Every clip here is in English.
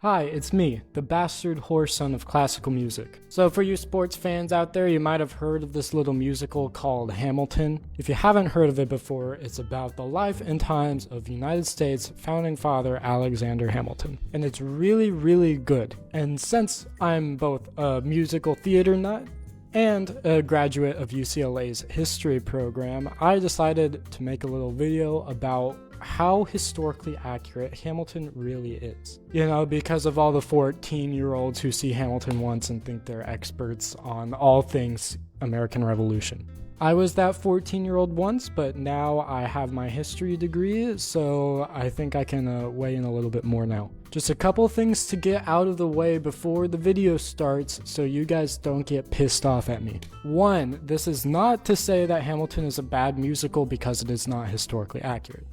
Hi, it's me, the bastard whoreson of classical music. So for you sports fans out there, you might have heard of this little musical called Hamilton. If you haven't heard of it before, it's about the life and times of United States founding father Alexander Hamilton. And it's really, really good. And since I'm both a musical theater nut and a graduate of UCLA's history program, I decided to make a little video about how historically accurate Hamilton really is. You know, because of all the 14-year-olds who see Hamilton once and think they're experts on all things American Revolution. I was that 14-year-old once, but now I have my history degree, so I think I can weigh in a little bit more now. Just a couple things to get out of the way before the video starts so you guys don't get pissed off at me. One, this is not to say that Hamilton is a bad musical because it is not historically accurate.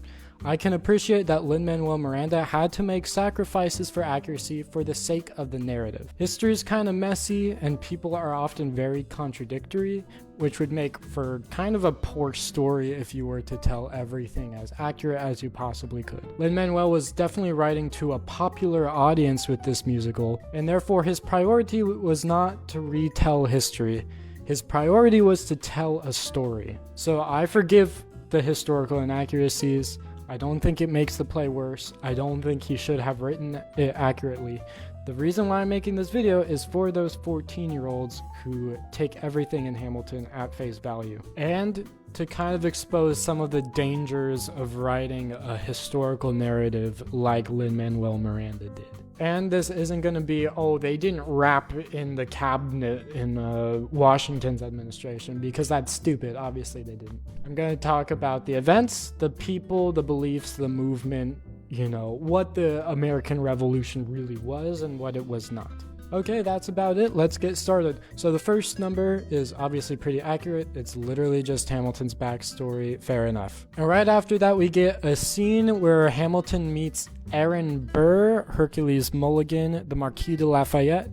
I can appreciate that Lin-Manuel Miranda had to make sacrifices for accuracy for the sake of the narrative. History is kind of messy and people are often very contradictory, which would make for kind of a poor story if you were to tell everything as accurate as you possibly could. Lin-Manuel was definitely writing to a popular audience with this musical, and therefore his priority was not to retell history. His priority was to tell a story. So I forgive the historical inaccuracies. I don't think it makes the play worse. I don't think he should have written it accurately. The reason why I'm making this video is for those 14-year-olds who take everything in Hamilton at face value, and to kind of expose some of the dangers of writing a historical narrative like Lin-Manuel Miranda did. And this isn't going to be, oh, they didn't rap in the cabinet in Washington's administration, because that's stupid. Obviously they didn't. I'm going to talk about the events, the people, the beliefs, the movement, you know, what the American Revolution really was and what it was not. Okay, that's about it. Let's get started. So the first number is obviously pretty accurate. It's literally just Hamilton's backstory. Fair enough. And right after that, we get a scene where Hamilton meets Aaron Burr, Hercules Mulligan, the Marquis de Lafayette,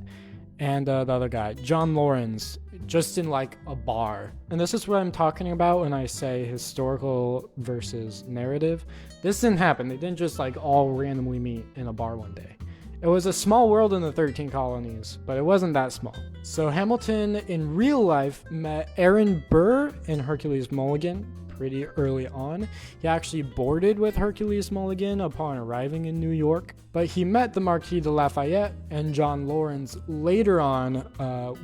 and the other guy, John Lawrence, just in like a bar. And this is what I'm talking about when I say historical versus narrative. This didn't happen. They didn't just like all randomly meet in a bar one day. It was a small world in the 13 colonies, but it wasn't that small. So Hamilton in real life met Aaron Burr and Hercules Mulligan pretty early on. He actually boarded with Hercules Mulligan upon arriving in New York, but he met the Marquis de Lafayette and John Lawrence later on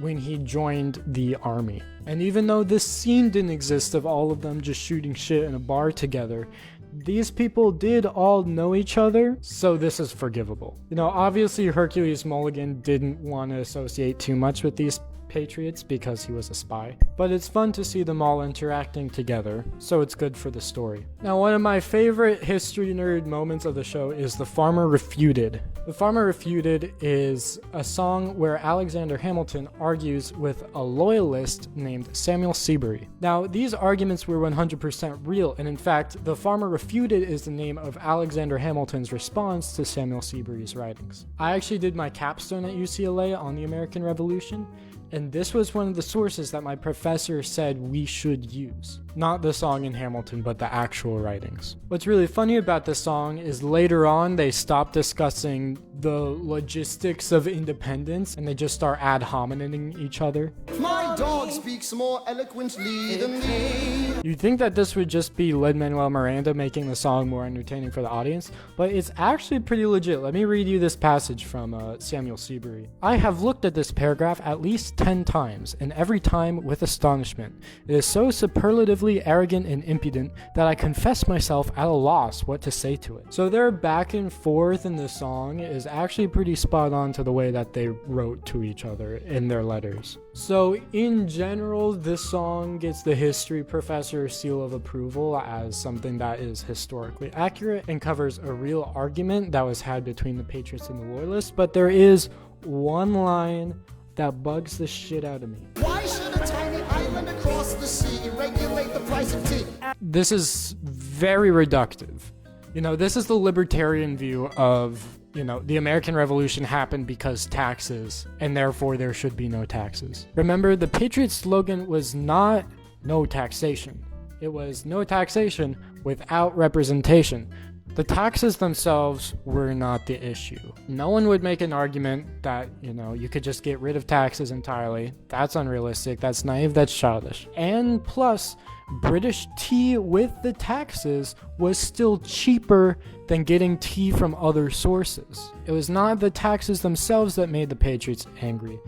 when he joined the army. And even though this scene didn't exist of all of them just shooting shit in a bar together, these people did all know each other, so this is forgivable. You know, obviously Hercules Mulligan didn't want to associate too much with these patriots because he was a spy, but it's fun to see them all interacting together, so it's good for the story. Now, one of my favorite history nerd moments of the show is the Farmer Refuted. The Farmer Refuted is a song where Alexander Hamilton argues with a loyalist named Samuel Seabury. Now, these arguments were 100% real, and in fact, the Farmer Refuted is the name of Alexander Hamilton's response to Samuel Seabury's writings. I actually did my capstone at UCLA on the American Revolution, and this was one of the sources that my professor said we should use. Not the song in Hamilton, but the actual writings. What's really funny about this song is later on they stop discussing the logistics of independence and they just start ad hominiding each other. My dog speaks more eloquently than me. You'd think that this would just be Lin-Manuel Miranda making the song more entertaining for the audience, but it's actually pretty legit. Let me read you this passage from Samuel Seabury. I have looked at this paragraph at least 10 times, and every time with astonishment. It is so superlatively arrogant and impudent that I confess myself at a loss what to say to it. So their back and forth in the song is actually pretty spot on to the way that they wrote to each other in their letters. So in general, this song gets the history professor's seal of approval as something that is historically accurate and covers a real argument that was had between the Patriots and the Loyalists, but there is one line that bugs the shit out of me. Why should a tiny island across the sea regulate the price of tea? This is very reductive. You know, this is the libertarian view of, you know, the American Revolution happened because taxes, and therefore there should be no taxes. Remember, the Patriot slogan was not no taxation. It was no taxation without representation. The taxes themselves were not the issue. No one would make an argument that, you could just get rid of taxes entirely. That's unrealistic, that's naive, that's childish. And plus, British tea with the taxes was still cheaper than getting tea from other sources. It was not the taxes themselves that made the Patriots angry.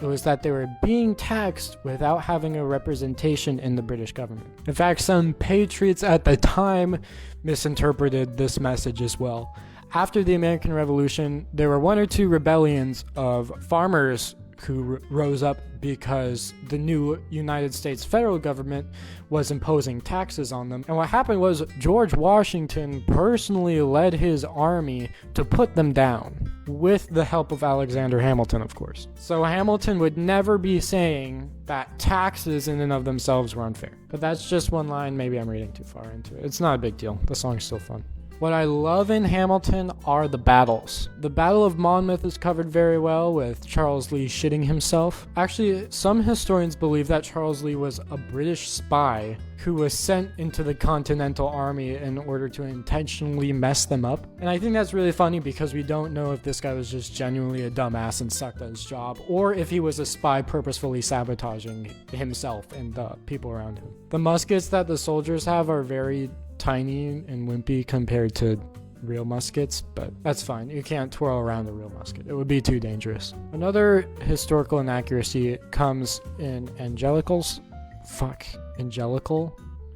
It was that they were being taxed without having a representation in the British government. In fact, some patriots at the time misinterpreted this message as well. After the American Revolution, there were one or two rebellions of farmers who rose up because the new United States federal government was imposing taxes on them. And what happened was George Washington personally led his army to put them down, with the help of Alexander Hamilton, of course. So Hamilton would never be saying that taxes in and of themselves were unfair. But that's just one line. Maybe I'm reading too far into it. It's not a big deal. The song's still fun. What I love in Hamilton are the battles. The Battle of Monmouth is covered very well, with Charles Lee shitting himself. Actually, some historians believe that Charles Lee was a British spy who was sent into the Continental Army in order to intentionally mess them up. And I think that's really funny because we don't know if this guy was just genuinely a dumbass and sucked at his job, or if he was a spy purposefully sabotaging himself and the people around him. The muskets that the soldiers have are very tiny and wimpy compared to real muskets, but that's fine. You can't twirl around a real musket. It would be too dangerous. Another historical inaccuracy comes in Angelical?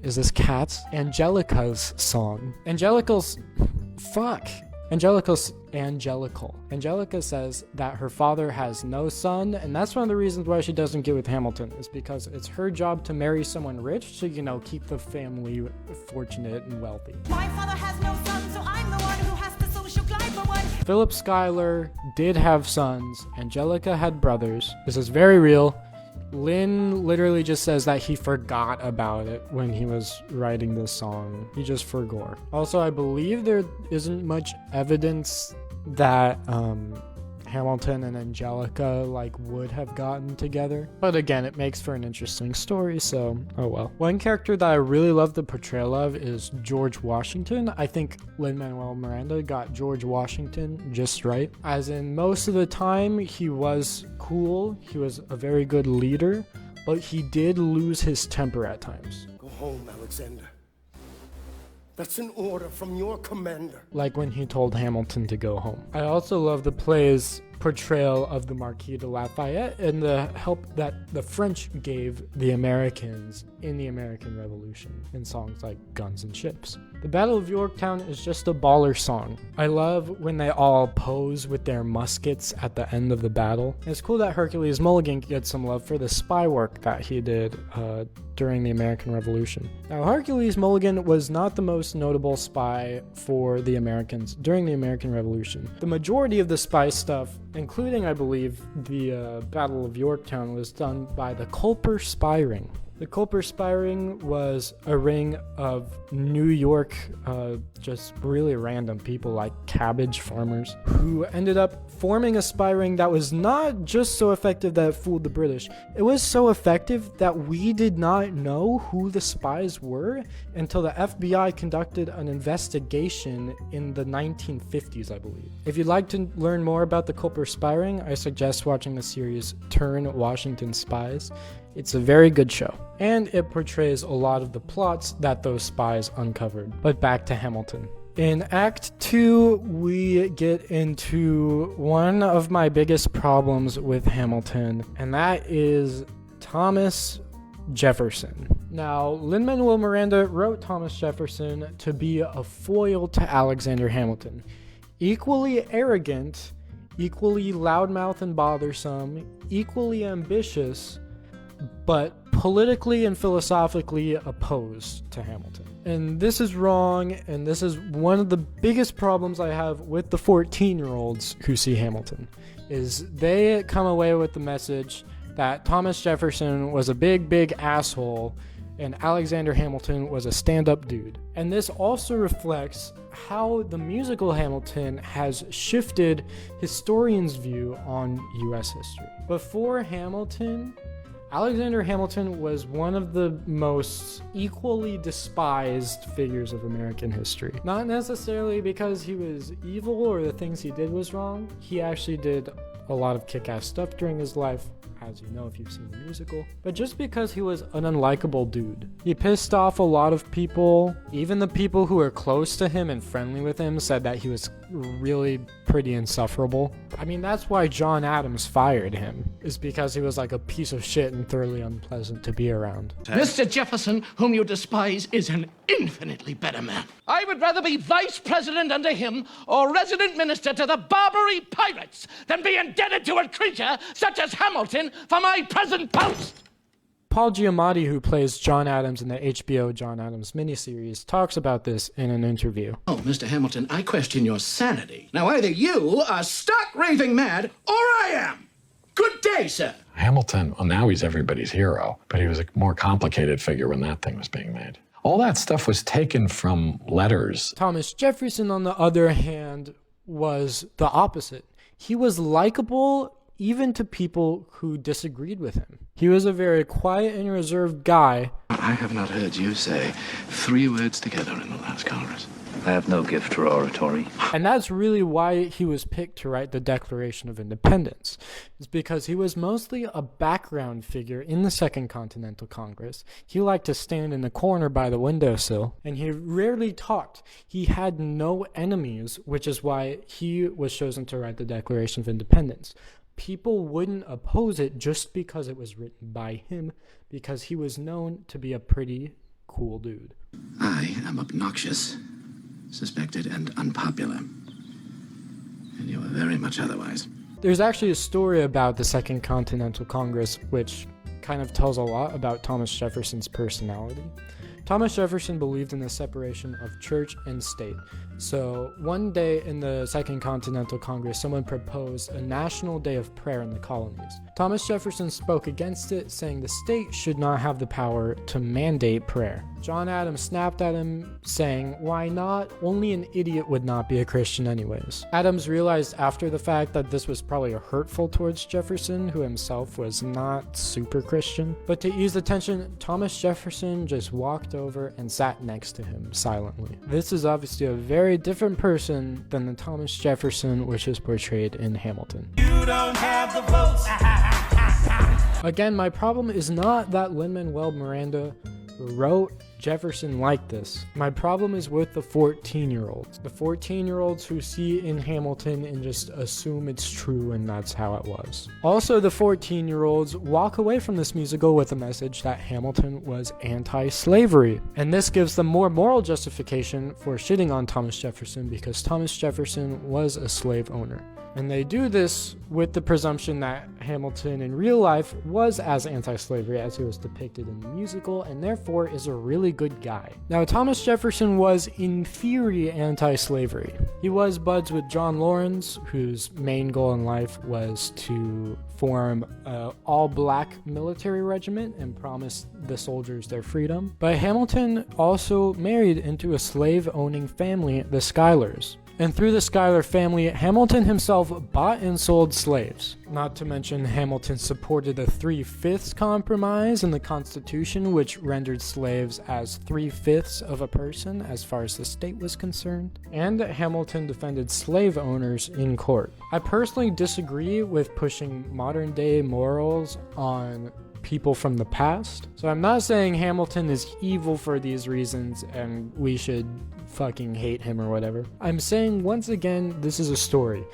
Is this Cats? Angelica's song. Angelical. Angelica says that her father has no son, and that's one of the reasons why she doesn't get with Hamilton, is because it's her job to marry someone rich to, keep the family fortunate and wealthy. My father has no son, so I'm the one who has to social glide for one. Philip Schuyler did have sons. Angelica had brothers. This is very real. Lynn literally just says that he forgot about it when he was writing this song. He just forgot. Also, I believe there isn't much evidence that Hamilton and Angelica would have gotten together. But again, it makes for an interesting story, so oh well. One character that I really love the portrayal of is George Washington. I think Lin-Manuel Miranda got George Washington just right. As in, most of the time, he was cool, he was a very good leader, but he did lose his temper at times. Go home, Alexander. That's an order from your commander. Like when he told Hamilton to go home. I also love the play's portrayal of the Marquis de Lafayette and the help that the French gave the Americans in the American Revolution in songs like Guns and Ships. The Battle of Yorktown is just a baller song. I love when they all pose with their muskets at the end of the battle. It's cool that Hercules Mulligan gets some love for the spy work that he did during the American Revolution. Now, Hercules Mulligan was not the most notable spy for the Americans during the American Revolution. The majority of the spy stuff, including, I believe, the Battle of Yorktown, was done by the Culper Spy Ring. The Culper Spy Ring was a ring of New York, just really random people like cabbage farmers who ended up forming a spy ring that was not just so effective that it fooled the British. It was so effective that we did not know who the spies were until the FBI conducted an investigation in the 1950s, I believe. If you'd like to learn more about the Culper Spy Ring, I suggest watching the series Turn Washington Spies. It's a very good show, and it portrays a lot of the plots that those spies uncovered. But back to Hamilton. In Act 2, we get into one of my biggest problems with Hamilton, and that is Thomas Jefferson. Now, Lin-Manuel Miranda wrote Thomas Jefferson to be a foil to Alexander Hamilton. Equally arrogant, equally loudmouth and bothersome, equally ambitious, but politically and philosophically opposed to Hamilton. And this is wrong, and this is one of the biggest problems I have with the 14-year-olds who see Hamilton, is they come away with the message that Thomas Jefferson was a big asshole and Alexander Hamilton was a stand-up dude. And this also reflects how the musical Hamilton has shifted historians' view on U.S. history. Before Hamilton, Alexander Hamilton was one of the most equally despised figures of American history. Not necessarily because he was evil or the things he did was wrong. He actually did a lot of kick-ass stuff during his life, as you know if you've seen the musical, but just because he was an unlikable dude. He pissed off a lot of people. Even the people who were close to him and friendly with him said that he was really pretty insufferable. I mean, that's why John Adams fired him, is because he was like a piece of shit and thoroughly unpleasant to be around. Mr. Jefferson, whom you despise, is an infinitely better man. I would rather be vice president under him or resident minister to the Barbary pirates than be indebted to a creature such as Hamilton for my present post. Paul Giamatti, who plays John Adams in the HBO John Adams miniseries, talks about this in an interview. Oh, Mr. Hamilton, I question your sanity. Now, either you are stark raving mad, or I am. Good day, sir. Hamilton, well, now he's everybody's hero, but he was a more complicated figure when that thing was being made. All that stuff was taken from letters. Thomas Jefferson, on the other hand, was the opposite. He was likable even to people who disagreed with him. He was a very quiet and reserved guy. I have not heard you say 3 words together in the last Congress. I have no gift for oratory. And that's really why he was picked to write the Declaration of Independence. It's because he was mostly a background figure in the Second Continental Congress. He liked to stand in the corner by the windowsill, and he rarely talked. He had no enemies, which is why he was chosen to write the Declaration of Independence. People wouldn't oppose it just because it was written by him, because he was known to be a pretty cool dude. I am obnoxious, suspected, and unpopular. And you are very much otherwise. There's actually a story about the Second Continental Congress which kind of tells a lot about Thomas Jefferson's personality. Thomas Jefferson believed in the separation of church and state. So one day in the Second Continental Congress, someone proposed a national day of prayer in the colonies. Thomas Jefferson spoke against it, saying the state should not have the power to mandate prayer. John Adams snapped at him, saying, "Why not? Only an idiot would not be a Christian anyways." Adams realized after the fact that this was probably hurtful towards Jefferson, who himself was not super Christian. But to ease the tension, Thomas Jefferson just walked over and sat next to him silently. This is obviously a very different person than the Thomas Jefferson which is portrayed in Hamilton. You don't have the votes. Again, my problem is not that Lin-Manuel Miranda wrote Jefferson like this. My problem is with the 14-year-olds. The 14-year-olds who see in Hamilton and just assume it's true and that's how it was. Also, the 14-year-olds walk away from this musical with a message that Hamilton was anti-slavery. And this gives them more moral justification for shitting on Thomas Jefferson because Thomas Jefferson was a slave owner. And they do this with the presumption that Hamilton in real life was as anti-slavery as he was depicted in the musical, and therefore is a really good guy. Now, Thomas Jefferson was in theory anti-slavery. He was buds with John Lawrence, whose main goal in life was to form an all-black military regiment and promise the soldiers their freedom. But Hamilton also married into a slave-owning family, the Schuylers. And through the Schuyler family, Hamilton himself bought and sold slaves. Not to mention, Hamilton supported the 3/5 compromise in the Constitution, which rendered slaves as 3/5 of a person as far as the state was concerned. And Hamilton defended slave owners in court. I personally disagree with pushing modern day morals on people from the past. So I'm not saying Hamilton is evil for these reasons and we should fucking hate him or whatever. I'm saying once again, this is a story.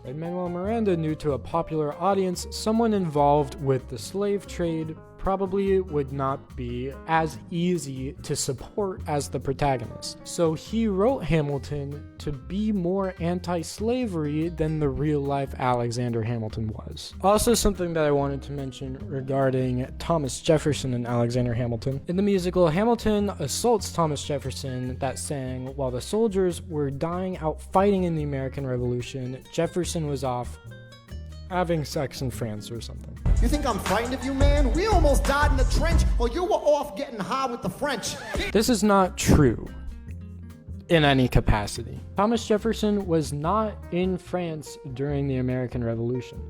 Lin-Manuel Miranda knew to a popular audience someone involved with the slave trade probably would not be as easy to support as the protagonist. So he wrote Hamilton to be more anti-slavery than the real-life Alexander Hamilton was. Also, something that I wanted to mention regarding Thomas Jefferson and Alexander Hamilton. In the musical, Hamilton assaults Thomas Jefferson that sang while the soldiers were dying out fighting in the American Revolution, Jefferson was off having sex in France or something. You think I'm frightened of you, man? We almost died in the trench, or you were off getting high with the French. This is not true in any capacity. Thomas Jefferson was not in France during the American Revolution.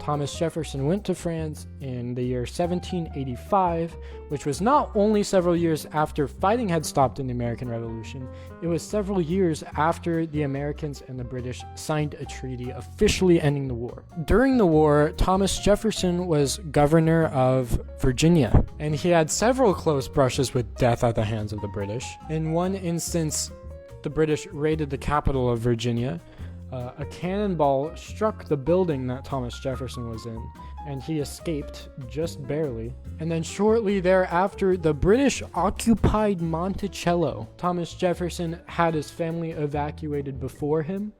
Thomas Jefferson went to France in the year 1785, which was not only several years after fighting had stopped in the American Revolution, it was several years after the Americans and the British signed a treaty officially ending the war. During the war, Thomas Jefferson was governor of Virginia, and he had several close brushes with death at the hands of the British. In one instance, the British raided the capital of Virginia. A cannonball struck the building that Thomas Jefferson was in, and he escaped just barely. And then shortly thereafter, the British occupied Monticello. Thomas Jefferson had his family evacuated before him,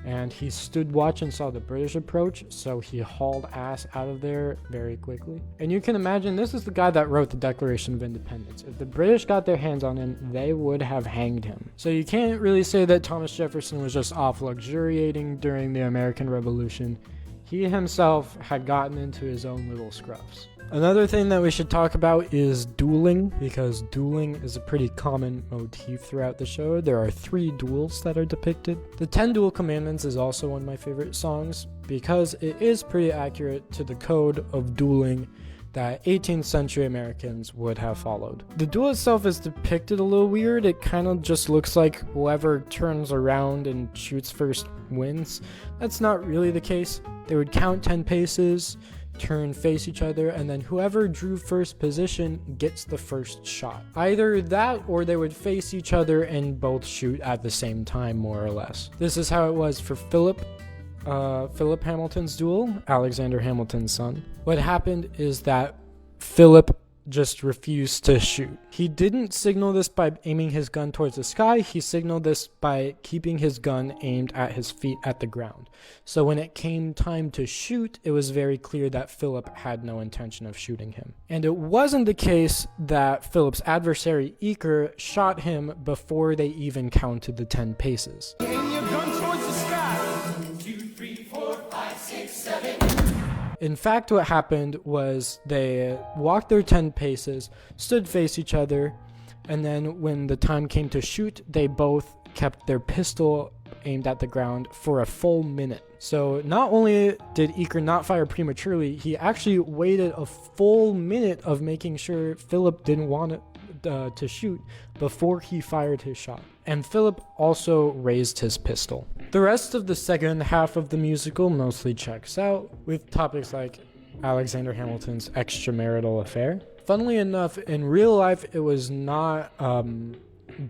and he stood watch and saw the British approach, so he hauled ass out of there very quickly. And you can imagine, this is the guy that wrote the Declaration of Independence. If the British got their hands on him, they would have hanged him. So you can't really say that Thomas Jefferson was just off luxuriating during the American Revolution. He himself had gotten into his own little scruffs. Another thing that we should talk about is dueling, because dueling is a pretty common motif throughout the show. There are 3 duels that are depicted. The 10 Duel Commandments is also one of my favorite songs, because it is pretty accurate to the code of dueling that 18th century Americans would have followed. The duel itself is depicted a little weird. It kind of just looks like whoever turns around and shoots first wins. That's not really the case. They would count 10 paces, turn, face each other, and then whoever drew first position gets the first shot. Either that or they would face each other and both shoot at the same time, more or less. This is how it was for Philip Hamilton's duel, Alexander Hamilton's son. What happened is that Philip just refused to shoot. He didn't signal this by aiming his gun towards the sky. He signaled this by keeping his gun aimed at his feet at the ground. So when it came time to shoot, it was very clear that Philip had no intention of shooting him. And it wasn't the case that Philip's adversary, Eker, shot him before they even counted the 10 paces. Aim your gun towards the sky. 1, 2, 3, 4, 5, 6, 7. In fact, what happened was they walked their 10 paces, stood face each other, and then when the time came to shoot, they both kept their pistol aimed at the ground for a full minute. So not only did Eker not fire prematurely, he actually waited a full minute of making sure Philip didn't want to shoot before he fired his shot. And Philip also raised his pistol. The rest of the second half of the musical mostly checks out, with topics like Alexander Hamilton's extramarital affair. Funnily enough, in real life, it was not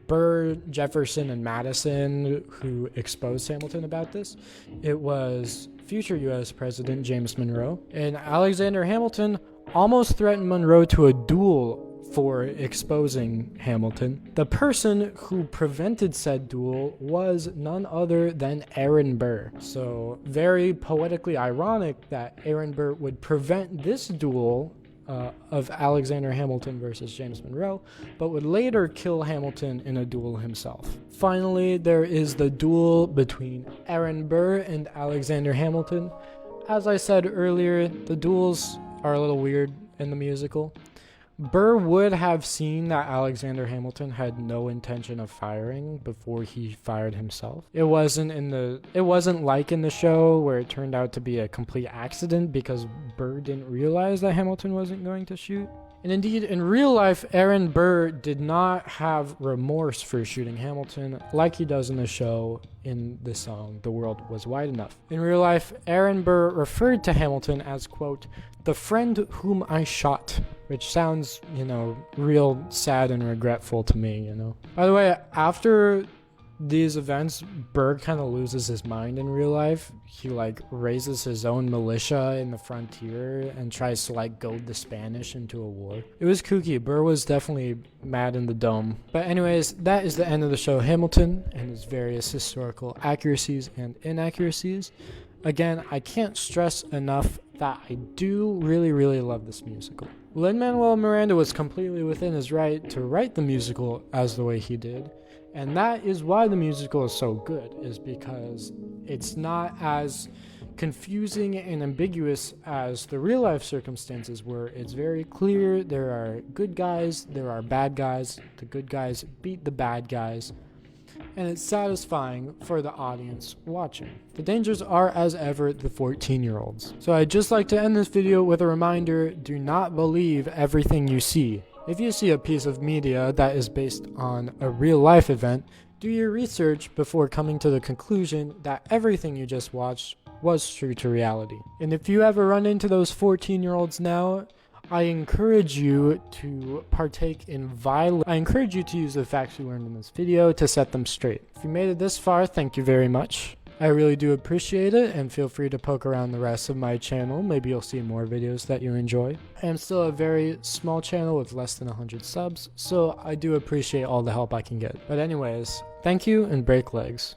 Burr, Jefferson, and Madison who exposed Hamilton about this. It was future U.S. President James Monroe. And Alexander Hamilton almost threatened Monroe to a duel for exposing Hamilton. The person who prevented said duel was none other than Aaron Burr. So very poetically ironic that Aaron Burr would prevent this duel of Alexander Hamilton versus James Monroe, but would later kill Hamilton in a duel himself. Finally, there is the duel between Aaron Burr and Alexander Hamilton. As I said earlier, the duels are a little weird in the musical. Burr would have seen that Alexander Hamilton had no intention of firing before he fired himself. It wasn't like in the show where it turned out to be a complete accident because Burr didn't realize that Hamilton wasn't going to shoot. And indeed, in real life, Aaron Burr did not have remorse for shooting Hamilton like he does in the show in the song The World Was Wide Enough. In real life, Aaron Burr referred to Hamilton as, quote, the friend whom I shot, which sounds, real sad and regretful to me, By the way, after these events, Burr kind of loses his mind in real life. He raises his own militia in the frontier and tries to goad the Spanish into a war. It was kooky. Burr was definitely mad in the dome. But anyways, that is the end of the show Hamilton and its various historical accuracies and inaccuracies. Again, I can't stress enough that I do really, really love this musical. Lin-Manuel Miranda was completely within his right to write the musical as the way he did. And that is why the musical is so good, is because it's not as confusing and ambiguous as the real life circumstances were. It's very clear there are good guys, there are bad guys, the good guys beat the bad guys. and it's satisfying for the audience watching. The dangers are, as ever, the 14-year-olds. So I'd just like to end this video with a reminder, do not believe everything you see. If you see a piece of media that is based on a real-life event, do your research before coming to the conclusion that everything you just watched was true to reality. And if you ever run into those 14-year-olds now, I encourage you to partake in violence. I encourage you to use the facts you learned in this video to set them straight. If you made it this far, thank you very much. I really do appreciate it, and feel free to poke around the rest of my channel. Maybe you'll see more videos that you enjoy. I am still a very small channel with less than 100 subs, so I do appreciate all the help I can get. But anyways, thank you and break legs.